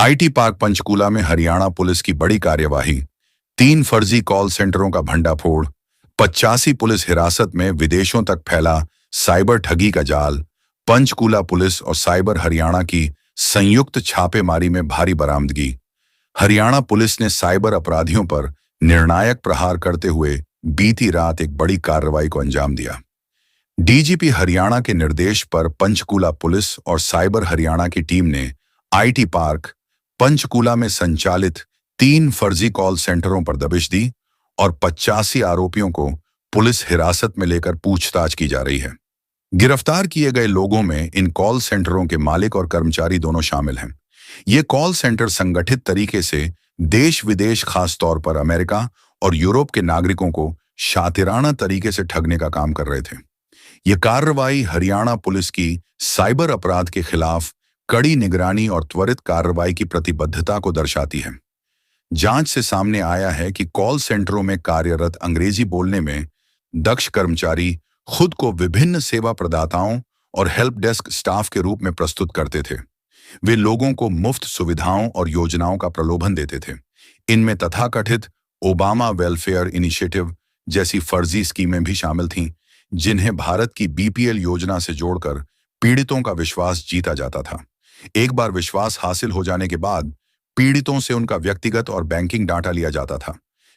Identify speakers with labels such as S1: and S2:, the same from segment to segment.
S1: IT park Panchkula में Haryana police की बड़ी कार्यवाही। 3 फर्जी कॉल सेंटरों का भंडाफोड़। 85 पुलिस हिरासत में, विदेशों तक फैला साइबर ठगी का जाल। पंचकूला पुलिस और साइबर हरियाणा की संयुक्त छापेमारी में भारी बरामदगी। हरियाणा पुलिस ने साइबर अपराधियों पर निर्णायक प्रहार करते हुए बीती रात एक बड़ी कार्रवाई को अंजाम दिया। डीजीपी हरियाणा के निर्देश पर पंचकूला पुलिस और साइबर हरियाणा की टीम ने आईटी पार्क पंचकूला में संचालित 3 फर्जी कॉल सेंटरों पर दबिश दी और 85 आरोपियों को पुलिस हिरासत में लेकर पूछताछ की जा रही है। गिरफ्तार किए गए लोगों में इन कॉल सेंटरों के मालिक और कर्मचारी दोनों शामिल हैं। ये कॉल सेंटर संगठित तरीके से देश विदेश, खास तौर पर अमेरिका और यूरोप के नागरिकों को शातिराना तरीके से ठगने का काम कर रहे थे। ये कार्रवाई हरियाणा पुलिस की साइबर अपराध के खिलाफ कड़ी निगरानी और त्वरित कार्रवाई की प्रतिबद्धता को दर्शाती है। जांच से सामने आया है कि कॉल सेंटरों में कार्यरत अंग्रेजी बोलने में दक्ष कर्मचारी खुद को विभिन्न सेवा प्रदाताओं और हेल्प डेस्क स्टाफ के रूप में प्रस्तुत करते थे। वे लोगों को मुफ्त सुविधाओं और योजनाओं का प्रलोभन देते थे। इनमें तथाकथित ओबामा वेलफेयर इनिशिएटिव जैसी फर्जी स्कीमें भी शामिल थीं, जिन्हें भारत की बीपीएल योजना से जोड़कर पीड़ितों का विश्वास जीता जाता था। एक बार विश्वास हासिल हो जाने के बाद पीड़ितों से उनका व्यक्तिगत और बैंकिंग डाटा लिया जाता था,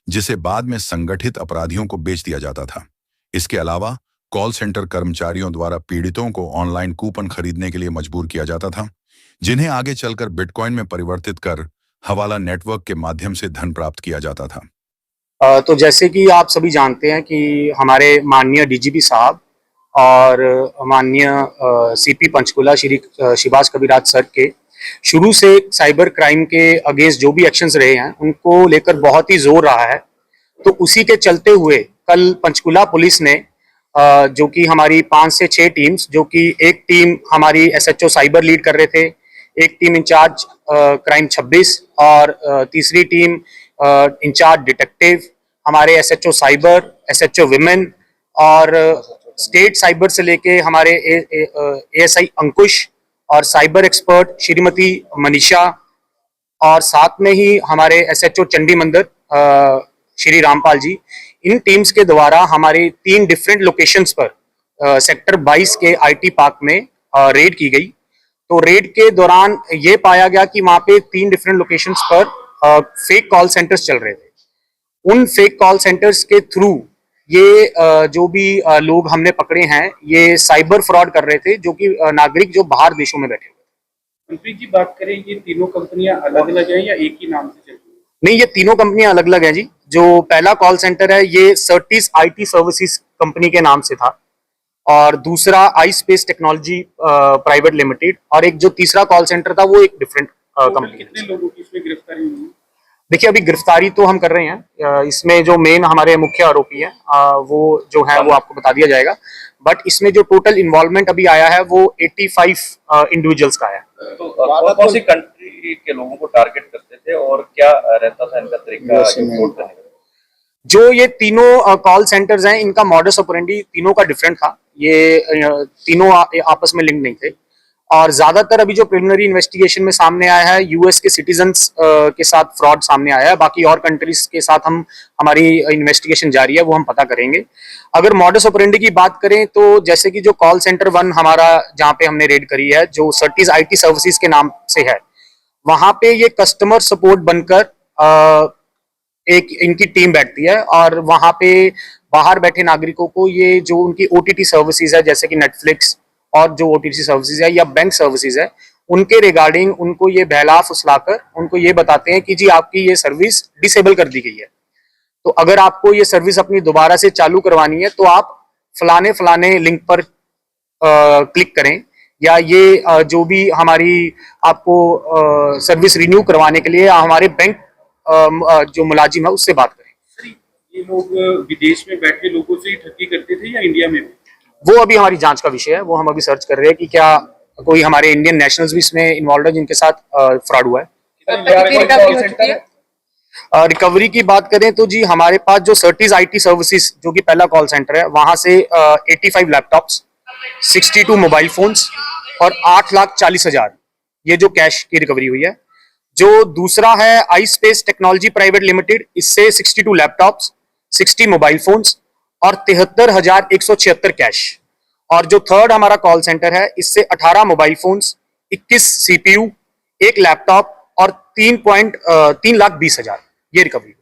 S1: जिसे बाद में संगठित अपराधियों को बेच दिया जाता था। इसके अलावा कॉल सेंटर कर्मचारियों द्वारा पीड़ितों को ऑनलाइन कूपन खरीदने के लिए मजबूर किया जाता था, जिन्हें आगे चलकर बिटकॉइन में परिवर्तित कर हवाला नेटवर्क के माध्यम से धन प्राप्त किया जाता था।
S2: तो जैसे कि आप सभी जानते हैं कि हमारे माननीय डीजीपी साहब और माननीय सीपी पंचकूला श्री शिवाज कविराज सर के शुरू से साइबर क्राइम के अगेंस्ट जो भी एक्शंस रहे हैं उनको लेकर बहुत ही जोर रहा है। तो उसी के चलते हुए कल पंचकूला पुलिस ने जो कि हमारी 5 से 6 टीम्स, जो कि एक टीम हमारी एसएचओ साइबर लीड कर रहे थे, एक टीम इंचार्ज क्राइम 26 और तीसरी टीम इंचार्ज डिटेक्टिव, हमारे एसएचओ साइबर, एसएचओ विमेन और स्टेट साइबर से लेके हमारे एएसआई अंकुश और साइबर एक्सपर्ट श्रीमती मनीषा और साथ में ही हमारे एसएचओ चंडी मंदिर श्री रामपाल जी, इन टीम्स के द्वारा हमारे 3 डिफरेंट लोकेशंस पर सेक्टर 22 के आईटी पार्क में रेड की गई। तो रेड के दौरान ये पाया गया कि वहां पे 3 डिफरेंट लोकेशंस पर फेक कॉल सेंटर्स चल रहे थे। उन फेक कॉल सेंटर्स के थ्रू ये जो भी लोग हमने पकड़े हैं, ये साइबर फ्रॉड कर रहे थे, जो कि नागरिक जो बाहर देशों में बैठे हुए।
S3: मनप्रीत जी, बात करें, ये तीनों कंपनियां अलग अलग हैं या एक ही नाम से चल रही है?
S2: नहीं, ये तीनों कंपनियां अलग अलग हैं जी। जो पहला कॉल सेंटर है ये सर्टिस आईटी सर्विसेज कंपनी के नाम से था, और दूसरा आई स्पेस टेक्नोलॉजी प्राइवेट लिमिटेड, और एक जो तीसरा कॉल सेंटर था वो एक डिफरेंट कंपनी।
S3: कितने लोगों की इसमें गिरफ्तारी हुई है?
S2: देखिए, अभी गिरफ्तारी तो हम कर रहे हैं। इसमें जो मेन हमारे मुख्य आरोपी हैं वो जो है वो आपको बता दिया जाएगा, बट इसमें जो टोटल इन्वॉल्वमेंट अभी आया है वो 85 इंडिविजुअल्स का है।
S4: तो कौन सी कंट्री के लोगों को टारगेट करते थे और क्या रहता था इनका तरीका रिपोर्ट करने का?
S2: जो ये तीनों कॉल सेंटर्स हैं, इनका मॉडस ऑपरेंडी तीनों का डिफरेंट था। ये तीनों आपस में लिंक नहीं थे, और ज्यादातर अभी जो प्रिलिमिनरी इन्वेस्टिगेशन में सामने आया है यूएस के सिटीजन्स के साथ फ्रॉड सामने आया है। बाकी और कंट्रीज के साथ हमारी इन्वेस्टिगेशन जारी है, वो हम पता करेंगे। अगर मॉडस ऑपरेंडी की बात करें तो जैसे कि जो कॉल सेंटर 1 हमारा जहाँ पे हमने रेड करी है, जो सर्टिस आईटी सर्विसेज के नाम से है, वहां पे ये कस्टमर सपोर्ट बनकर एक इनकी टीम बैठती है, और वहां पे बाहर बैठे नागरिकों को ये जो उनकी ओटीटी सर्विसेज है, जैसे कि नेटफ्लिक्स और जो ओटीटी सर्विसेज है या बैंक सर्विसेज है, उनके रिगार्डिंग उनको ये बहला फुसलाकर उनको ये बताते हैं कि जी आपकी ये सर्विस डिसेबल कर दी गई है, तो अगर आपको ये सर्विस अपनी दोबारा से चालू करवानी है तो आप फलाने फलाने लिंक पर क्लिक करें, या ये जो भी हमारी आपको सर्विस रिन्यू करवाने के लिए हमारे बैंक जो मुलाजिम है उससे बात करें।
S3: सर, ये लोग विदेश में बैठे लोगों से ही ठगी करते थे या इंडिया में भी?
S2: वो अभी हमारी जांच का विषय है, वो हम अभी सर्च कर रहे हैं कि क्या कोई हमारे इंडियन नेशनल्स भी इसमें इन्वॉल्व है जिनके साथ फ्रॉड हुआ है। रिकवरी की बात करें तो जी हमारे पास जो सर्टिस आईटी सर्विसेज जो कि पहला कॉल सेंटर है, वहां से 85 लैपटॉप्स, 62 मोबाइल फोन्स और 8,40,000 ये जो कैश की रिकवरी हुई है। जो दूसरा है आई स्पेस टेक्नोलॉजी प्राइवेट लिमिटेड, इससे 62 लैपटॉप्स, 60 मोबाइल फोन्स और 73,176 कैश। और जो थर्ड हमारा कॉल सेंटर है, इससे 18 मोबाइल फोन्स, 21 सीपीयू, एक लैपटॉप और 3,20,000 ये रिकवरी।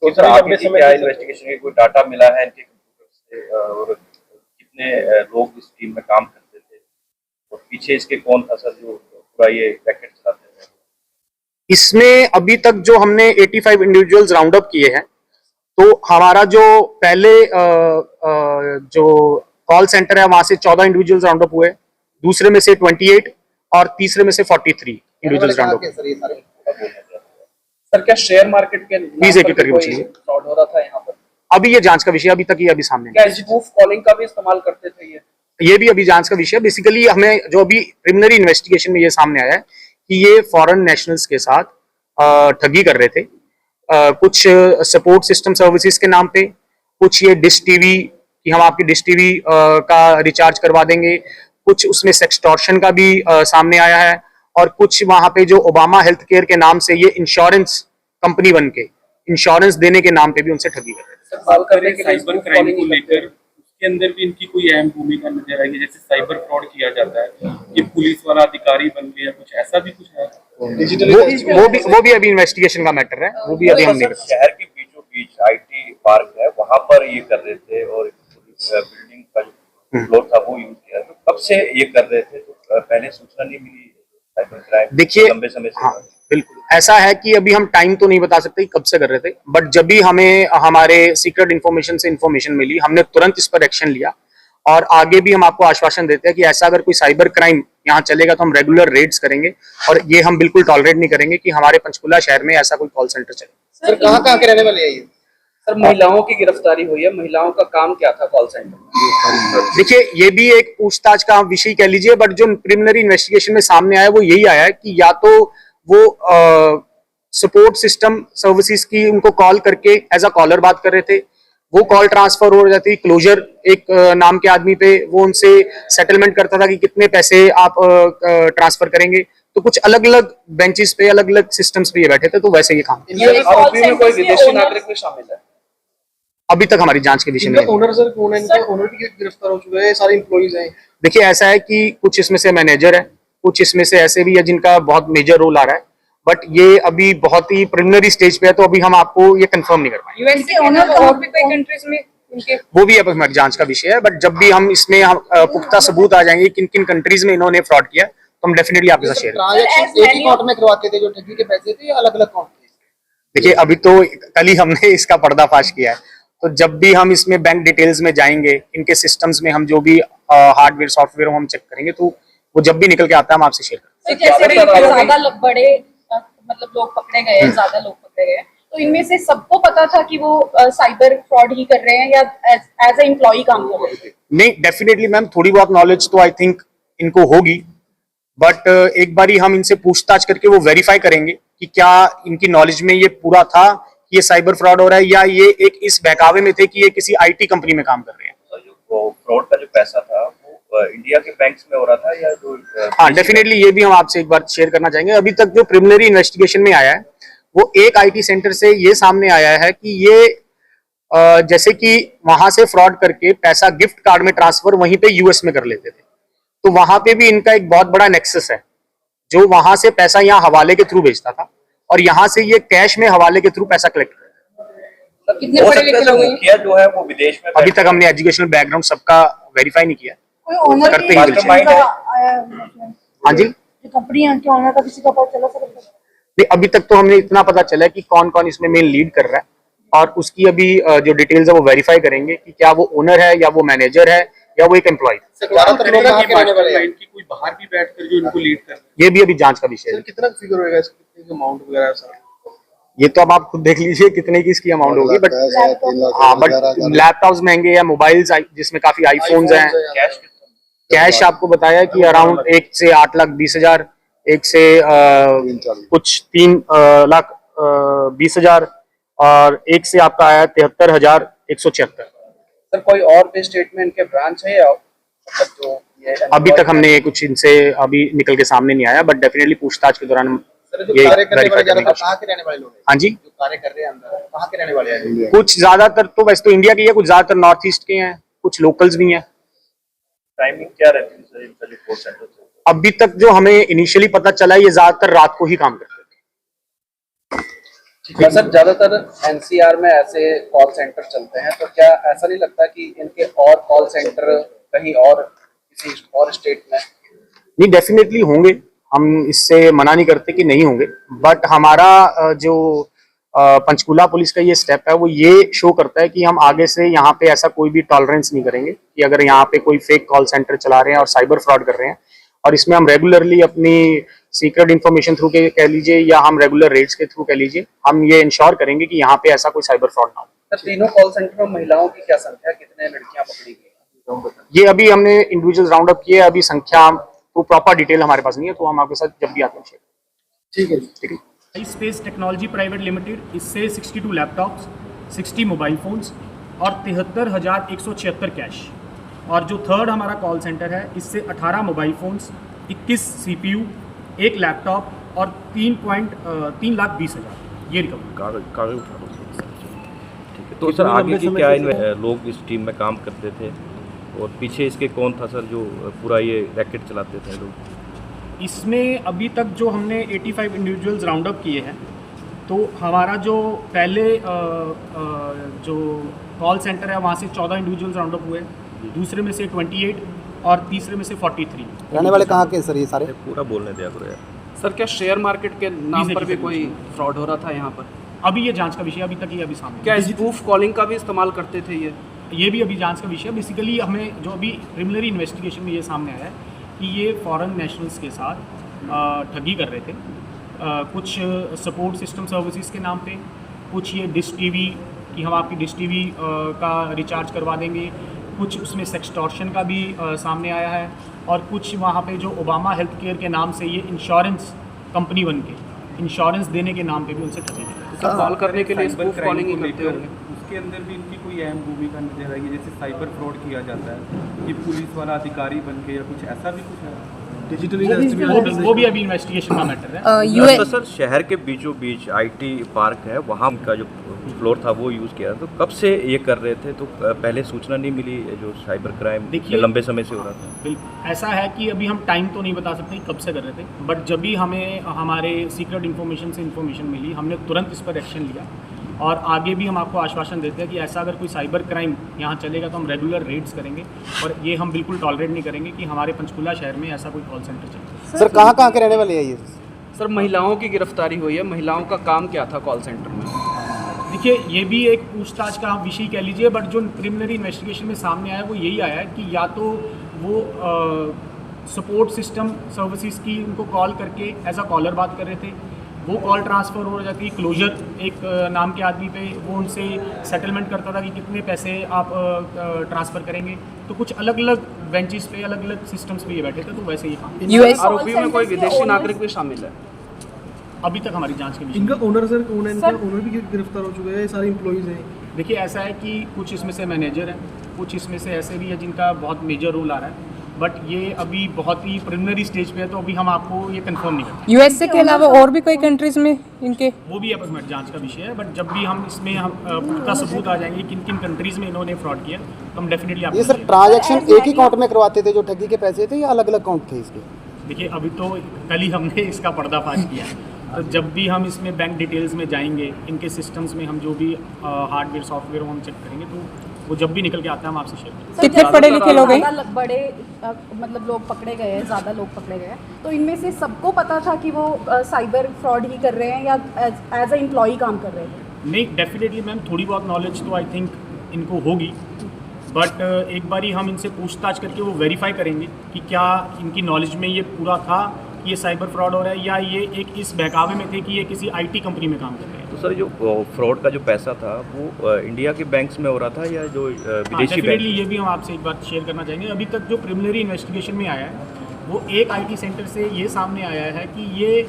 S4: तो सर आगे की क्या इन्वेस्टिगेशन की कोई डाटा मिला है इनके कंप्यूटर से और कितने लोग इस टीम में काम करते थे और पीछे इसके कौन था सर जो पूरा ये रैकेट चलाते थे?
S2: इसमें अभी तक जो हमने 85 इंडिविजुअल्स राउंड अप किए हैं, तो हमारा जो पहले जो कॉल सेंटर है वहां से 14 इंडिविजुअल्स राउंड अप हुए, दूसरे में से 28 और तीसरे में से 43 इंडिविजुअल्स राउंड अप।
S3: सर क्या शेयर मार्केट के
S2: प्लीज एक एक करके पूछिए।
S3: फ्रॉड हो रहा था यहाँ पर?
S2: अभी ये जांच का विषय, अभी तक ये अभी सामने
S3: क्या स्पूफ कॉलिंग का भी इस्तेमाल करते थे
S2: ये भी अभी जांच का विषय। बेसिकली हमें जो अभी प्रिलिमिनरी इन्वेस्टिगेशन में ये सामने आया है कि ये फॉरेन नेशनल्स के साथ ठगी कर रहे थे, कुछ सपोर्ट सिस्टम सर्विसेज के नाम पे, कुछ ये डिश टीवी कि हम आपकी डिश टीवी का रिचार्ज करवा देंगे, कुछ उसमें सेक्सटॉर्शन का भी सामने आया है, और कुछ वहां पे जो ओबामा हेल्थ केयर के नाम से ये इंश्योरेंस कंपनी बन के इंश्योरेंस देने के नाम पे भी उनसे ठगी कर रहे थे।
S3: साइबर क्राइम को लेकर उसके अंदर भी इनकी कोई अहम भूमिका नजर आएगी, जैसे साइबर फ्रॉड किया जाता है कि पुलिस वाला अधिकारी बन गया, कुछ ऐसा भी कुछ है?
S2: वो भी अभी इन्वेस्टिगेशन का मैटर है, वो भी अभी हमने
S4: शहर के बीचों बीच आईटी पार्क है, वहां पर ये कर रहे थे और बिल्डिंग का जो फ्लोर था वो यूज किया, तो कब से ये कर रहे थे? तो पहले सूचना नहीं मिली साइबर क्राइम
S2: देखिए
S4: लंबे समय से?
S2: हाँ बिल्कुल ऐसा है कि अभी हम टाइम तो नहीं बता सकते कब से कर रहे थे, बट जब भी हमें हमारे सीक्रेट इन्फॉर्मेशन से इन्फॉर्मेशन मिली, हमने तुरंत इस पर एक्शन लिया। और आगे भी हम आपको आश्वासन देते हैं कि ऐसा अगर कोई साइबर क्राइम यहाँ चलेगा तो हम रेगुलर रेड्स करेंगे, और ये हम बिल्कुल टॉलरेट नहीं करेंगे कि हमारे पंचकुला शहर में ऐसा कोई कॉल सेंटर चले।
S5: सर कहाँ के रहने वाले हैं ये?
S3: सर महिलाओं की गिरफ्तारी हुई है, महिलाओं का काम क्या था कॉल सेंटर?
S2: देखिए ये भी एक पूछताछ का विषय कह लीजिए, बट जो प्रिलिमिनरी इन्वेस्टिगेशन में सामने आया वो यही आया है कि या तो वो सपोर्ट सिस्टम सर्विसेज की उनको कॉल करके एज अ कॉलर बात कर रहे थे, वो कॉल ट्रांसफर हो जाती, क्लोजर एक नाम के आदमी पे वो उनसे सेटलमेंट करता था कि कितने पैसे आप ट्रांसफर करेंगे। तो कुछ अलग अलग बेंचेस पे अलग अलग सिस्टम्स पे ये बैठे थे, तो वैसे ये काम
S3: आरोपी में कोई विदेशी नागरिक भी शामिल है?
S2: अभी तक हमारी जांच के विषय में।
S5: ओनर सर कौन है? इनके ओनर भी गिरफ्तार हो चुके हैं, सारे एम्प्लॉइज हैं।
S2: देखिए ऐसा है कि कुछ इसमें से मैनेजर है, कुछ इसमें से ऐसे भी है जिनका बहुत मेजर रोल आ रहा है, बट ये अभी बहुत ही प्रिलिमिनरी स्टेज पे है, तो अभी हम आपको ये कंफर्म नहीं कर पाएंगे।
S6: यूएस के ओनर और भी कई कंट्रीज में इनके
S2: वो भी अब हमारी जांच का विषय है, बट जब भी हम इसमें पुख्ता सबूत आ जाएंगे किन किन कंट्रीज में इन्होंने फ्रॉड किया, तो हम डेफिनेटली आपके साथ शेयर करेंगे।
S5: ट्रांजैक्शन एक ही अकाउंट में करवाते थे जो ठगी के पैसे थे, या अलग अलग अकाउंट थे?
S2: देखिए अभी तो कल ही हमने इसका पर्दाफाश किया है, तो जब भी हम इसमें बैंक डिटेल्स में जाएंगे, इनके सिस्टम्स में हम जो भी हार्डवेयर सॉफ्टवेयर हम चेक करेंगे, तो वो जब भी निकल के आता है हम आपसे शेयर करेंगे।
S6: जैसे भी ज्यादा बड़े मतलब लोग पकड़े गए हैं, ज्यादा लोग पकड़े गए हैं, तो इनमें से सबको पता था कि वो साइबर फ्रॉड ही कर रहे हैं या एज ए एम्प्लॉय काम कर रहे हैं?
S2: नहीं डेफिनेटली मैम, थोड़ी बहुत नॉलेज तो आई थिंक इनको होगी, बट एक बारी हम इनसे पूछताछ करके वो वेरीफाई करेंगे कि क्या इनकी नॉलेज में ये पूरा था कि ये साइबर फ्रॉड हो रहा है, या ये एक इस बहकावे में थे कि ये किसी आईटी कंपनी में काम कर रहे हैं।
S4: तो जो फ्रॉड का जो पैसा था वो इंडिया के बैंक्स में हो रहा था या जो
S2: हाँ डेफिनेटली ये भी हम आपसे एक बार शेयर करना चाहेंगे। अभी तक जो प्रिलिमिनरी इन्वेस्टिगेशन में आया है वो एक आईटी सेंटर से ये सामने आया है कि ये जैसे कि वहां से फ्रॉड करके पैसा गिफ्ट कार्ड में ट्रांसफर वहीं पे यूएस में कर लेते थे, तो वहां पे भी इनका एक बहुत बड़ा नेक्सस है, जो वहां से पैसा यहाँ हवाले के थ्रू भेजता था और यहाँ से ये कैश में हवाले के थ्रू पैसा कलेक्ट करता था।
S6: कितने पढ़े लिखे लोग हैं?
S4: मुखिया जो है वो विदेश में
S2: अभी तक हमने एजुकेशनल बैकग्राउंड सबका वेरीफाई नहीं किया।
S6: कोई ओनर
S2: करते
S6: की
S2: ही बिल्कुल।
S4: माइंड है।
S2: हाँ जी,
S6: जो कंपनी है उनके ओनर का किसी का पता चला सर?
S2: नहीं अभी तक तो हमें इतना पता चला है कि कौन कौन इसमें मेन लीड कर रहा है, और उसकी अभी जो डिटेल्स है वो वेरीफाई करेंगे कि क्या वो ओनर है या वो मैनेजर है या वो एक एम्प्लॉय।
S5: ज्यादातर लोग कहाँ के रहने वाले हैं?
S3: की कोई बाहर भी बैठकर जो इनको लीड कर रहे हैं?
S2: ये भी अभी जांच का विषय है।
S5: सर कितना फिगर होएगा इसका, कितने अमाउंट वगैरह सर?
S2: ये तो अब आप खुद देख लीजिए कितने की इसकी अमाउंट होगी, बट हाँ बट लैपटॉप्स महंगे या मोबाइल्स जिसमें काफी आईफोन्स हैं।
S4: कैश
S2: कैश आपको बताया कि अराउंड 1 से 8,20,000, 1 से कुछ 3,20,000 और 1 से आपका आया 73,176।
S3: सर कोई और भी स्टेट में इनके ब्रांच है या मतलब जो
S5: है?
S2: अभी तक हमने कुछ इनसे अभी निकल के सामने नहीं आया, बट डेफिनेटली पूछताछ के दौरान
S5: सर, जो
S2: ये
S5: कार्य करने
S2: verify
S5: वाले
S2: करने की
S5: ज्यादातर कहाँ के रहने वाले लोग हैं?
S2: हाँ जी,
S5: जो कार्य कर रहे हैं अंदर कहाँ के रहने वाले हैं?
S2: कुछ ज्यादातर तो वैसे तो इंडिया के ही है, कुछ ज्यादातर नॉर्थ ईस्ट के हैं, कुछ लोकल्स भी हैं।
S4: टाइमिंग क्या रहती है सर इनका जो कॉल सेंटर से?
S2: अभी तक जो हमें इनिशियली पता चला, ये ज्यादातर रात को ही काम करते थे।
S7: सर ज्यादातर एनसीआर में ऐसे कॉल सेंटर चलते हैं, तो क्या ऐसा नहीं लगता कि इनके और कॉल सेंटर कहीं और किसी और स्टेट में?
S2: नहीं, डेफिनेटली होंगे, हम इससे मना नहीं करते कि नहीं होंगे, बट हमारा जो पंचकुला पुलिस का ये स्टेप है वो ये शो करता है कि हम आगे से यहाँ पे ऐसा कोई भी टॉलरेंस नहीं करेंगे कि अगर यहाँ पे कोई फेक कॉल सेंटर चला रहे हैं और साइबर फ्रॉड कर रहे हैं, और इसमें हम रेगुलरली अपनी सीक्रेट इन्फॉर्मेशन थ्रू के कह लीजिए या हम रेगुलर रेड्स के थ्रू कह लीजिए, हम ये इंश्योर करेंगे कि यहाँ पे ऐसा कोई साइबर फ्रॉड ना हो।
S7: सर तीनों कॉल सेंटर में महिलाओं की क्या संख्या, कितने लड़कियां पकड़ी गई?
S2: ये अभी हमने इंडिविजुअल राउंड अप किए, अभी संख्या को प्रॉपर डिटेल हमारे पास नहीं है, तो हम आपके साथ जब भी आते हैं शेयर।
S5: ठीक है
S2: ठीक है।
S8: स्पेस टेक्नोलॉजी प्राइवेट लिमिटेड, इससे 62 लैपटॉप्स, 60 मोबाइल फ़ोन्स और 73,176 कैश। और जो थर्ड हमारा कॉल सेंटर है, इससे 18 मोबाइल फ़ोन्स, 21 सीपीयू, 1 लैपटॉप और 3,20,000 ये रिकवर।
S4: कागज उठा लो। ठीक है, तो सर आगे की क्या लोग इस टीम में काम करते थे और पीछे इसके कौन था सर जो पूरा ये रैकेट चलाते थे लोग?
S8: इसमें अभी तक जो हमने 85 इंडिविजुअल्स राउंड अप किए हैं, तो हमारा जो पहले जो कॉल सेंटर है वहाँ से 14 इंडिविजुअल्स राउंड अप हुए, दूसरे में से 28 और तीसरे में से 43।
S5: रहने वाले कहाँ के सर ये सारे?
S4: पूरा बोलने दिया करो यार।
S9: सर क्या शेयर मार्केट के नाम पर भी कोई फ्रॉड हो रहा था यहाँ पर?
S8: अभी ये जांच का विषय, अभी तक ये अभी सामने
S9: क्या स्पूफ कॉलिंग का भी इस्तेमाल करते थे
S8: ये भी अभी जांच का विषय है। बेसिकली हमें जो अभी प्रिलिमिनरी इन्वेस्टिगेशन में ये सामने आया है कि ये फॉरेन नेशनल्स के साथ ठगी कर रहे थे, कुछ सपोर्ट सिस्टम सर्विसेज के नाम पे, कुछ ये डिश टीवी कि हम आपकी डिश टीवी का रिचार्ज करवा देंगे, कुछ उसमें सेक्सटॉर्शन का भी सामने आया है, और कुछ वहाँ पे जो ओबामा हेल्थ केयर के नाम से ये इंश्योरेंस कंपनी बन के इंश्योरेंस देने के नाम पे भी उनसे ठगी है।
S9: सर कॉल करने के लिए
S3: साइबर
S9: स्पूफ
S3: क्राइम
S9: कॉलिंग ही
S3: को
S9: करते
S3: लेकर
S9: होंगे।
S3: उसके अंदर भी इनकी कोई अहम भूमिका नजर आएगी, जैसे साइबर फ्रॉड किया जाता है कि पुलिस वाला अधिकारी बन के, या कुछ ऐसा भी कुछ है?
S8: वो भी अभी इन्वेस्टिगेशन का मैटर है।
S4: तो सर शहर के बीचों बीच आईटी पार्क है, वहाँ का जो फ्लोर था वो यूज़ किया, तो कब से ये कर रहे थे? तो पहले सूचना नहीं मिली जो साइबर क्राइम
S8: देखिए,
S4: लंबे समय से हो रहा था?
S8: बिल्कुल ऐसा है कि अभी हम टाइम तो नहीं बता सकते कब से कर रहे थे, बट जब भी हमें हमारे सीक्रेट इन्फॉर्मेशन से इन्फॉर्मेशन मिली, हमने तुरंत इस पर एक्शन लिया, और आगे भी हम आपको आश्वासन देते हैं कि ऐसा अगर कोई साइबर क्राइम यहाँ चलेगा तो हम रेगुलर रेड्स करेंगे, और ये हम बिल्कुल टॉलरेट नहीं करेंगे कि हमारे पंचकुला शहर में ऐसा कोई कॉल सेंटर चले।
S5: सर कहाँ के रहने वाले हैं ये?
S9: सर महिलाओं की गिरफ्तारी हुई है, महिलाओं का काम क्या था कॉल सेंटर में?
S8: देखिए, ये भी एक पूछताछ का विषय कह लीजिए, बट जो प्रिलिमिनरी इन्वेस्टिगेशन में सामने आया है वो यही आया है कि या तो वो सपोर्ट सिस्टम सर्विसेज की उनको कॉल करके एज अ कॉलर बात कर रहे थे, वो कॉल ट्रांसफ़र हो जाती, क्लोजर एक नाम के आदमी पे वो उनसे सेटलमेंट करता था कि कितने पैसे आप ट्रांसफ़र करेंगे, तो कुछ अलग अलग बेंचेस पे, अलग अलग सिस्टम्स पे ये बैठे थे, तो वैसे ही काम।
S9: आरोपियों में कोई विदेशी नागरिक भी शामिल है?
S8: अभी तक हमारी जांच के विषय।
S10: इनका ओनर सर कौन है? इनका ओनर भी गिरफ्तार हो चुका है, ये सारे एम्प्लॉइज हैं।
S8: देखिए, ऐसा है कि कुछ इसमें से मैनेजर हैं, कुछ इसमें से ऐसे भी है जिनका बहुत मेजर रोल आ रहा है, बट ये अभी बहुत ही प्रिलिमिनरी स्टेज पे है, तो अभी हम आपको ये कंफर्म नहीं करते।
S11: यूएसए के अलावा और भी कोई कंट्रीज में इनके?
S8: वो भी आपस में जांच का विषय है, बट जब भी हम इसमें हम पुख्ता सबूत आ जाएंगे किन किन कंट्रीज में इन्होंने फ्रॉड किया, तो हम डेफिनेटली
S5: ये
S8: आपको
S5: सर ट्रांजैक्शन एक ही अकाउंट में करवाते थे जो ठगी के पैसे थे, या अलग अलग अकाउंट थे इसके?
S8: देखिए, अभी तो कल ही हमने इसका पर्दाफाश किया, तो जब भी हम इसमें बैंक डिटेल्स में जाएंगे, इनके सिस्टम्स में हम जो भी हार्डवेयर सॉफ्टवेयर हम चेक करेंगे, तो वो जब भी निकल के आता है हम आपसे शेयर करेंगे।
S11: कितने पढ़े लिखे लोग हैं?
S6: बड़े मतलब लोग पकड़े गए हैं, ज़्यादा लोग पकड़े गए हैं, तो इनमें से सबको पता था कि वो साइबर फ्रॉड ही कर रहे हैं या एज अ एम्प्लॉई काम कर रहे थे?
S8: नहीं, डेफिनेटली मैम थोड़ी बहुत नॉलेज तो आई थिंक इनको होगी, बट एक बारी हम इनसे पूछताछ करके वो वेरीफाई करेंगे कि क्या इनकी नॉलेज में ये पूरा था कि ये साइबर फ्रॉड हो रहा है, या ये एक इस बहकावे में थे कि ये किसी आईटी कंपनी में काम कर रहे हैं।
S4: तो सर जो फ्रॉड का जो पैसा था वो इंडिया के बैंक्स में हो रहा था या जो विदेशी बैंक?
S8: डेफिनेटली ये भी हम आपसे एक बात शेयर करना चाहेंगे। अभी तक जो प्रिलिमिनरी इन्वेस्टिगेशन में आया है वो एक आईटी सेंटर से ये सामने आया है कि ये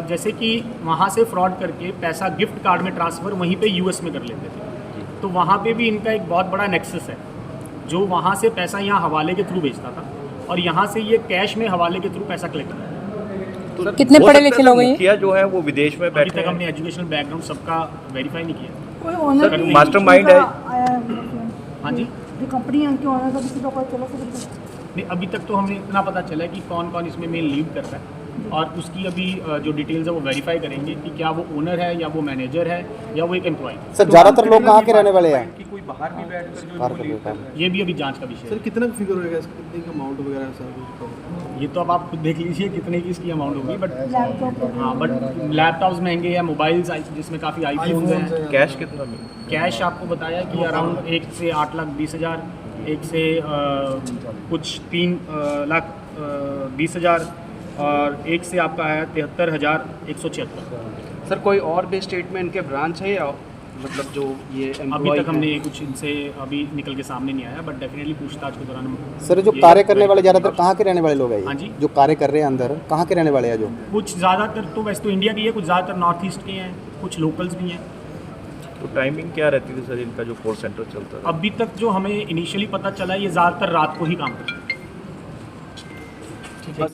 S8: जैसे कि वहाँ से फ्रॉड करके पैसा गिफ्ट कार्ड में ट्रांसफ़र वहीं पे यूएस में कर लेते थे, तो वहाँ पे भी इनका एक बहुत बड़ा नेक्सस है, जो वहाँ से पैसा यहाँ हवाले के थ्रू भेजता था, और यहाँ से ये कैश में हवाले के थ्रू पैसा कलेक्ट कर रहे हैं।
S11: कितने पढ़े लिखे लोग हैं ये?
S4: मुखिया जो है वो विदेश में
S8: अभी
S4: बैठे
S8: तक
S4: हैं।
S8: हमने एजुकेशनल बैकग्राउंड सबका वेरीफाई नहीं किया।
S4: सर, मास्टरमाइंड है।
S8: हाँ जी,
S10: जो कंपनी है उनके ऑनर का किसी का पता चला सकता
S8: नहीं अभी तक तो हमें इतना पता चला है कि कौन कौन इसमें मेन लीड करता है, और उसकी अभी जो डिटेल्स है वो वेरीफाई करेंगे कि क्या वो ओनर है या वो मैनेजर है या वो एक एम्प्लॉय।
S5: सर ज्यादातर लोग कहाँ के रहने वाले हैं?
S3: कि कोई बाहर भी बैठकर जो इनको लीड कर रहा है।
S8: ये भी अभी जांच का विषय
S10: सर
S8: है।
S10: कितना फिगर होएगा इसका, कितने का अमाउंट वगैरह सर?
S8: ये तो अब आप खुद देख लीजिए कितने की इसकी अमाउंट होगी, बट हाँ बट लैपटॉप्स महंगे हैं, मोबाइल्स जिसमें काफ़ी आईफोन हैं।
S4: कैश कितना मिला?
S8: कैश आपको बताया कि अराउंड 1 से 8,20,000, 1 से कुछ 3,20,000 और 1 से आपका है 73,176।
S9: सर कोई और भी स्टेट में इनके ब्रांच है या मतलब जो ये
S8: अभी
S9: employee
S8: तक हमने
S9: हैं?
S8: कुछ इनसे अभी निकल के सामने नहीं आया, बट डेफिनेटली पूछताछ के दौरान हम
S5: सर जो
S8: ये
S5: कार्य करने वाले ज्यादातर कहाँ के रहने वाले लोग हैं?
S8: हाँ जी।
S5: जो कार्य कर रहे हैं अंदर कहाँ के रहने वाले हैं? जो
S8: कुछ ज़्यादातर तो वैसे तो इंडिया के है, कुछ ज़्यादातर नॉर्थ ईस्ट के हैं, कुछ लोकल्स भी हैं।
S4: तो टाइमिंग क्या रहती थी सर इनका जो कॉल सेंटर चलता है?
S8: अभी तक जो हमें इनिशियली पता चला है ये ज़्यादातर रात को ही काम करते हैं।